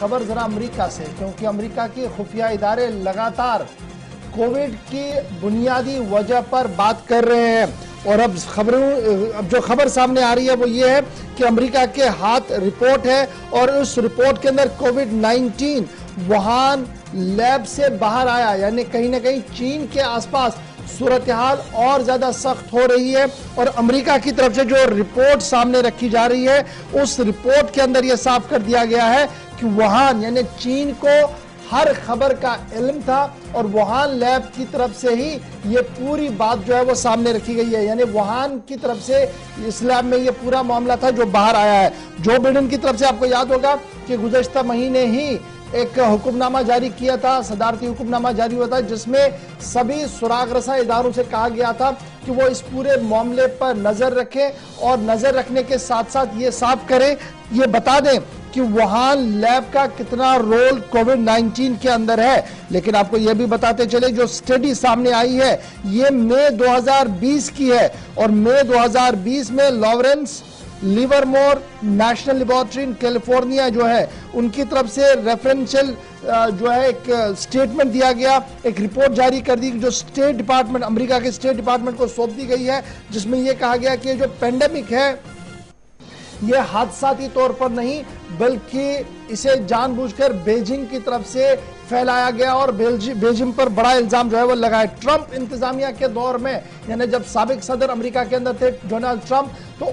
खबर जरा अमेरिका से, क्योंकि अमेरिका के खुफिया इदारे लगातार कोविड की बुनियादी वजह पर बात कर रहे हैं। और अब जो खबर सामने आ रही है वो ये है कि अमेरिका के हाथ रिपोर्ट है और उस रिपोर्ट के अंदर कोविड-19 वुहान लैब से बाहर आया, यानी कहीं ना कहीं चीन के आसपास सूरत हाल और ज्यादा सख्त हो रही है। और अमेरिका की तरफ से जो रिपोर्ट सामने रखी जा रही है उस रिपोर्ट के अंदर यह साफ कर दिया गया है कि वुहान यानी चीन को हर खबर का इल्म था और वुहान लैब की तरफ से ही ये पूरी बात जो है वो सामने रखी गई है, यानी वुहान की तरफ से इस लैब में ये पूरा मामला था जो बाहर आया है। जो बिडेन की तरफ से आपको याद होगा कि गुज़श्ता महीने ही एक हुक्मनामा जारी किया था, सदारती हुक्मनामा जारी हुआ था, जिसमें सभी सुराग रसा इदारों से कहा गया था कि वो इस पूरे मामले पर नजर रखें और नजर रखने के साथ साथ ये साफ करें, ये बता दें कि वुहान लैब का कितना रोल कोविड-19 के अंदर है। लेकिन आपको यह भी बताते चले जो स्टडी सामने आई है ये मई 2020 की है और मई 2020 में Lawrence Livermore national laboratory in California जो है उनकी तरफ से रेफरेंशियल जो है एक स्टेटमेंट दिया गया, एक रिपोर्ट जारी कर दी जो स्टेट डिपार्टमेंट, अमेरिका के स्टेट डिपार्टमेंट को सौंप दी गई है, जिसमें यह कहा गया कि जो पेंडेमिक है यह हादसाती तौर पर नहीं बल्कि इसे जानबूझकर बीजिंग की तरफ से फैलाया गया और बीजिंग पर बड़ा इल्जाम जो है वो लगाया। ट्रंप इंतजामिया के दौर में यानी जब साबिक सदर अमेरिका के अंदर थे डोनाल्ड ट्रंप, तो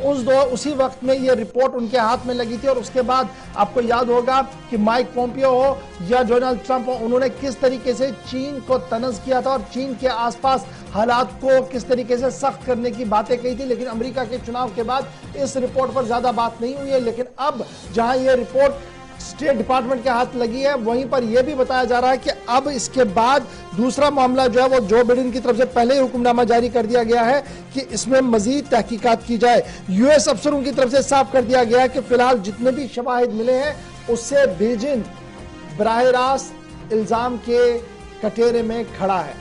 उसी वक्त में ये रिपोर्ट उनके हाथ में लगी थी। और उसके बाद आपको याद होगा कि माइक पोम्पियो हो या डोनाल्ड ट्रंप हो, उन्होंने किस तरीके से चीन को तनज़ किया था और चीन के आसपास हालात को किस तरीके से सख्त करने की बातें कही थी। लेकिन अमेरिका के चुनाव के बाद इस रिपोर्ट पर ज्यादा बात नहीं हुई है। लेकिन अब जहां यह रिपोर्ट स्टेट डिपार्टमेंट के हाथ लगी है वहीं पर यह भी बताया जा रहा है कि अब इसके बाद दूसरा मामला जो है वो जो बिडेन की तरफ से पहले ही हुक्मनामा जारी कर दिया गया है कि इसमें मजीद तहकीकात की जाए। यूएस अफसरों की तरफ से साफ कर दिया गया है कि फिलहाल जितने भी शवाहिद मिले हैं उससे बीजिंग बराह रास्त इल्जाम के कटोरे में खड़ा है।